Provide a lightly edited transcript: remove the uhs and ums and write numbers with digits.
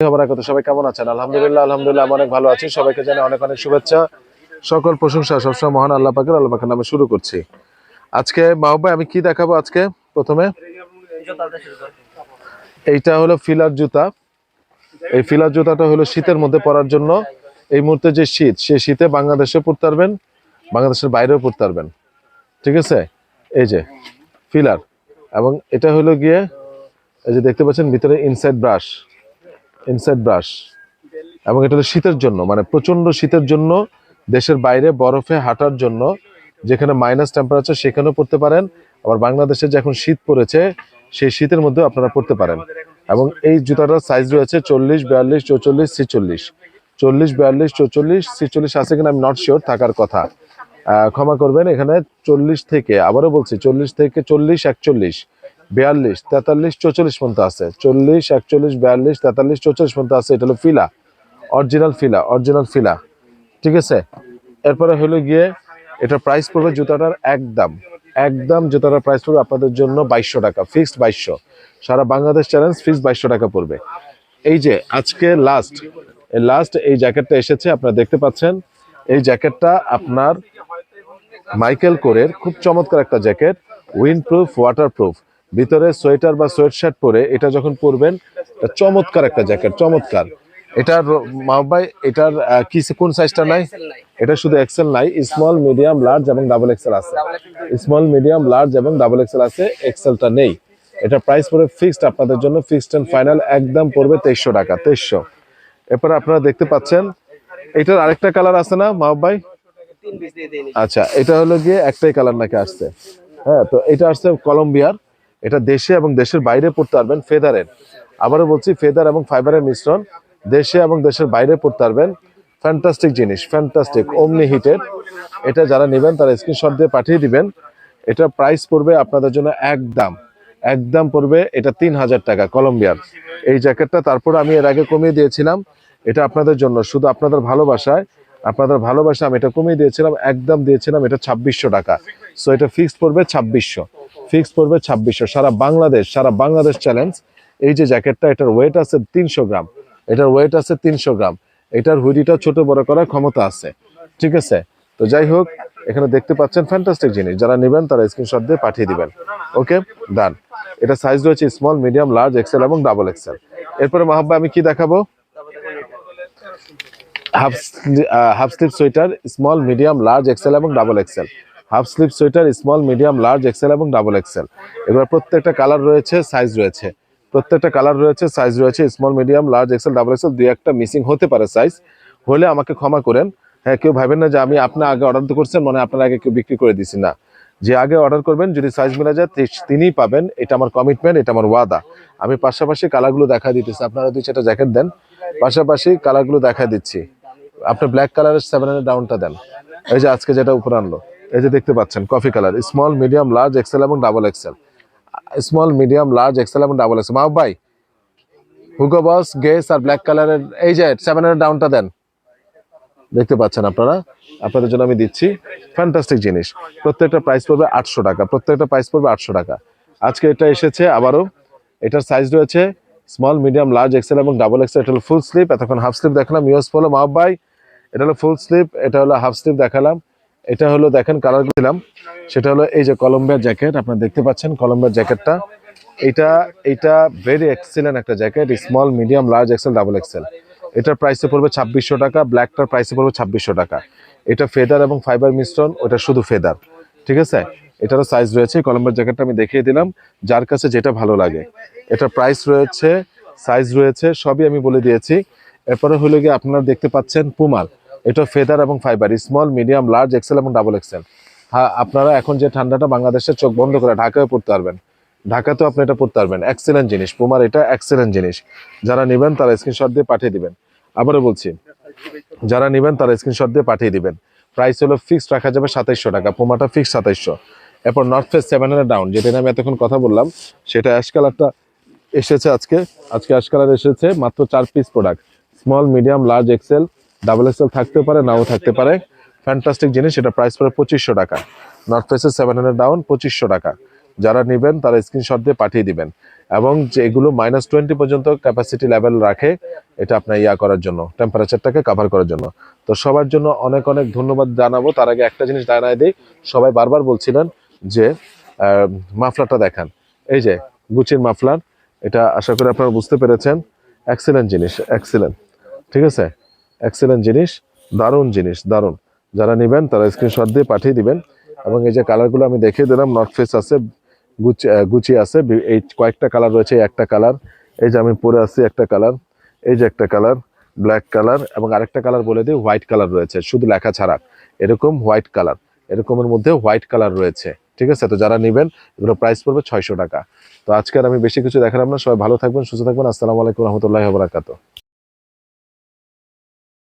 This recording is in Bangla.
সবাই কেমন আছেন? আলহামদুলিল্লাহ আলহামদুলিল্লাহ আমি অনেক ভালো আছি। সবাইকে জানাই অনেক অনেক শুভেচ্ছা। সকল প্রশংসা সবসময় মহান আল্লাহ পাকের নামে শুরু করছি। আজকে মাহবুব ভাই আমি কি দেখাবো আজকে? প্রথমে এইটা হলো ফিলার জুতা। এই ফিলার জুতাটা হলো শীতের মধ্যে পরার জন্য। এই মুহূর্তে যে শীত, সে শীতে বাংলাদেশে পরতে পারবেন, বাংলাদেশের বাইরেও পরতে পারবেন। ঠিক আছে? এই যে ফিলার, এবং এটা হলো গিয়ে এই যে দেখতে পাচ্ছেন ভিতরে ইনসাইড ব্রাশ, এবং এটা হলো শীতের জন্য, মানে প্রচন্ড শীতের জন্য, দেশের বাইরে বরফে হাঁটার জন্য, যেখানে মাইনাস টেম্পারেচার সেখানেও পড়তে পারেন। আবার বাংলাদেশে যে এখন শীত পড়েছে, সেই শীতের মধ্যেও আপনারা পড়তে পারেন। এবং এই জুতাটার সাইজ রয়েছে 40, 42, 44, 46। 40, 42, 44, 46 আছে কিনা আমি নট শিওর, থাকার কথা। ক্ষমা করবেন, এখানে 40 থেকে, আবারও বলছি 40 থেকে 40, 41, 42, 43, 44 পর্যন্ত আছে। 40, 41, 42, 43, 44 পর্যন্ত আছে। এটা হলো ফিলা, অরিজিনাল ফিলা। ঠিক আছে? এরপরে হলো গিয়ে এটার প্রাইস পড়বে জুতাটার একদম জুতাটার প্রাইস পড়বে আপনাদের জন্য 2200 টাকা, ফিক্সড 2200। সারা বাংলাদেশ চ্যালেঞ্জ, ফিক্সড 2200 টাকা পড়বে। এই যে আজকে লাস্ট এই জ্যাকেটটা এসেছে, আপনারা দেখতে পাচ্ছেন। এই জ্যাকেটটা আপনার মাইকেল কোরের খুব চমৎকার একটা jacket, wind proof, water proof. ভিতরে সোয়েটার বা সোয়েট শার্ট পরে এটা যখন পরবেন, চমৎকার একটা জ্যাকেট, চমৎকার। এটার মাহবাই, এটার কোন সাইজটা নাই? এটা শুধু এক্সেল নাই, স্মল, মিডিয়াম, লার্জ এবং ডাবল এক্সেল আছে। স্মল, মিডিয়াম, লার্জ এবং ডাবল এক্সেল আছে, এক্সেলটা নেই। এটা প্রাইস পড়বে ফিক্সড আপনাদের জন্য, ফিক্সড এন্ড ফাইনাল একদম পড়বে 2300 টাকা, 2300। এরপরে আপনারা দেখতে পাচ্ছেন এটার আরেকটা কালার আছে না মাহবাই? আচ্ছা, এটা হলো গিয়ে একটাই কালার নাকি আসছে? হ্যাঁ, তো এটা আসছে কলম্বিয়ার। এটা দেশে এবং দেশের বাইরে পড়তে পারবেন, ফেদারের। আবারও বলছি, ফেদার এবং ফাইবারের মিশ্রণ, দেশে এবং দেশের বাইরে পড়তে পারবেন। ফ্যান্টাস্টিক জিনিস, ফ্যান্টাস্টিক, ওমনি হিটেড। এটা যারা নেবেন তারা স্ক্রিনশট দিয়ে পাঠিয়ে দিবেন। এটা প্রাইস পড়বে আপনাদের জন্য একদম পড়বে এটা 3000 টাকা, কলম্বিয়ার এই জ্যাকেটটা। তারপর আমি এর আগে কমিয়ে দিয়েছিলাম, এটা আপনাদের জন্য, শুধু আপনাদের ভালোবাসা আমি এটা কমিয়ে দিয়েছিলাম, একদম দিয়েছিলাম এটা 2600 টাকা। সো এটা ফিক্সড পড়বে 2600, সারা বাংলাদেশ চ্যালেঞ্জ। এই যে জ্যাকেটটা, এটার ওয়েট আছে 300 গ্রাম, এটার হুডিটা ছোট বড় করার ক্ষমতা আছে। ঠিক আছে? তো যাই হোক, এখানে দেখতে পাচ্ছেন ফ্যান্টাস্টিক জিনিস। যারা নেবেন তারা স্ক্রিনশট দিয়ে পাঠিয়ে দিবেন। ওকে, ডান। এটা সাইজ রয়েছে স্মল, মিডিয়াম, লার্জ, এক্সেল এবং ডাবল এক্সেল। এরপরে মাহবা আমি কি দেখাবো? Half sleeve sweater, small, medium, large, XL এবং double XL. Half sleeve sweater, small, medium, large, XL এবং ডাবল এক্সেল। এবার প্রত্যেকটা কালার রয়েছে, সাইজ রয়েছে, small, medium, large, XL, double XL. দুই একটা মিসিং হতে পারে সাইজ, হলে আমাকে ক্ষমা করেন। হ্যাঁ, কেউ ভাবেন না যে আমি আপনার আগে অর্ডার তো করছেন, মানে আপনার আগে কেউ বিক্রি করে দিছি না। যে আগে অর্ডার করবেন, যদি সাইজ মিলা যায় তিনিই পাবেন, এটা আমার কমিটমেন্ট, এটা আমার ওয়াদা। আমি পাশাপাশি কালারগুলো দেখা দিতেছি, আপনারা দুই চারটা জ্যাকেট দেন, পাশাপাশি কালারগুলো দেখা দিচ্ছি। আপনি ব্ল্যাক কালারের 700 ডাউনটা দেন। এই যে আজকে যেটা উপরে আনলো, এই যে দেখতে পাচ্ছেন coffee colour, small, medium, large, XL এবং ডাবল এক্সেল। মাহবুব ভাই, হুগো বস, গেস আর ব্ল্যাক কালারের এই যে 700 ডাউনটা দেন। দেখতে পাচ্ছেন আপনারা, আপনাদের জন্য আমি দিচ্ছি। ফ্যান্টাস্টিক জিনিস। প্রত্যেকটা প্রাইস পড়বে 800 টাকা, আজকে এটা এসেছে আবারও। এটার সাইজ রয়েছে স্মল, মিডিয়াম, লার্জ, এক্সেল এবং ডাবল এক্সেল। এটা হলো ফুল স্লিভ, এতক্ষণ হাফ স্লিভ দেখালাম। ইউএস ফলো মাহবুব ভাই, এটা হলো ফুল স্লিভ, এটা হলো হাফ স্লিভ দেখালাম। এটা হলো দেখেন কালার দিলাম, সেটা হলো এই যে কলম্বিয়ার জ্যাকেট, আপনারা দেখতে পাচ্ছেন কলম্বিয়ার জ্যাকেটটা। এটা ভেরি এক্সিলেন্ট একটা jacket, small, medium, large, XL, double XL. এটার প্রাইসে পড়বে 2600 টাকা, ব্ল্যাকটার প্রাইসে পড়বে 2600 টাকা। এটা ফেদার এবং ফাইবার মিশ্রণ, ওটা শুধু ফেদার। ঠিক আছে? এটারও সাইজ রয়েছে, কলম্বিয়ার জ্যাকেটটা আমি দেখিয়ে দিলাম, যার কাছে যেটা ভালো লাগে। এটার প্রাইস রয়েছে, সাইজ রয়েছে, সবই আমি বলে দিয়েছি। এরপরে হলো গিয়ে আপনারা দেখতে পাচ্ছেন পুমার, এটা ফেদার এবং fibre, small, medium, large, XL এবং ডাবল এক্সেল। হ্যাঁ, আপনারা এখন যে ঠান্ডাটা বাংলাদেশের, চোখ বন্ধ করে ঢাকায় পড়তে পারবেন, ঢাকাতেও আপনি এটা পড়তে পারবেন। এক্সেলেন্ট জিনিস, পুমার এটা এক্সেলেন্ট জিনিস। যারা নেবেন তারা স্ক্রিনশট দিয়ে পাঠিয়ে দিবেন। আবারও বলছি, যারা নেবেন তারা স্ক্রিনশট দিয়ে পাঠিয়ে দিবেন। প্রাইস হলো ফিক্সড রাখা যাবে 2700 টাকা, পুমাটা ফিক্সড 2700। এরপর নর্থ ফেস 700 ডাউন, যেটা নিয়ে আমি এতক্ষণ কথা বললাম, সেটা অ্যাশ কালারটা এসেছে আজকে অ্যাশ কালার এসেছে, মাত্র 4 piece product. Small, medium, large, XL, double XL থাকতে পারে, নাও থাকতে পারে। ফ্যান্টাস্টিক জিনিস, এটা প্রাইস পড়ে 2500 টাকা। নর্থ ফেসের 700 ডাউন, 2500 টাকা। যারা নেবেন তারা স্ক্রিনশট দিয়ে পাঠিয়ে দিবেন। এবং যে এগুলো -20 পর্যন্ত ক্যাপাসিটি লেভেল রাখে, এটা আপনার করার জন্য, টেম্পারেচারটাকে কাভার করার জন্য। তো সবার জন্য অনেক অনেক ধন্যবাদ জানাবো। তার আগে একটা জিনিস জানাই দিই, সবাই বারবার বলছিলেন যে মাফলারটা দেখান। এই যে গুচির মাফলার, এটা আশা করি আপনারা বুঝতে পেরেছেন। এক্সিলেন্ট জিনিস, এক্সিলেন্ট, ঠিক আছে, এক্সিলেন্ট জিনিস, দারুণ জিনিস, দারুণ। যারা নেবেন তারা স্ক্রিনশট দিয়ে পাঠিয়ে দিবেন। এবং এই যে কালারগুলো আমি দেখিয়ে দিলাম, নর্থ ফেস আছে, গুচি আছে, এই কয়েকটা কালার রয়েছে, একটা কালার, এই যে আমি পরে আছি একটা কালার, এই যে একটা কালার ব্ল্যাক কালার, এবং আরেকটা কালার বলে দিই হোয়াইট কালার রয়েছে, শুধু লেখা ছাড়া, এরকম হোয়াইট কালার, এরকমের মধ্যে হোয়াইট কালার রয়েছে, ঠিক আছে। তো যারা নেবেন এগুলো প্রাইস পড়বে 600 টাকা। তো আজকে আর আমি বেশি কিছু দেখালাম না, সবাই ভালো থাকবেন, সুস্থ থাকবেন। আসসালামু আলাইকুম রহমতুল্লাহি ওয়া বারাকাতুহু।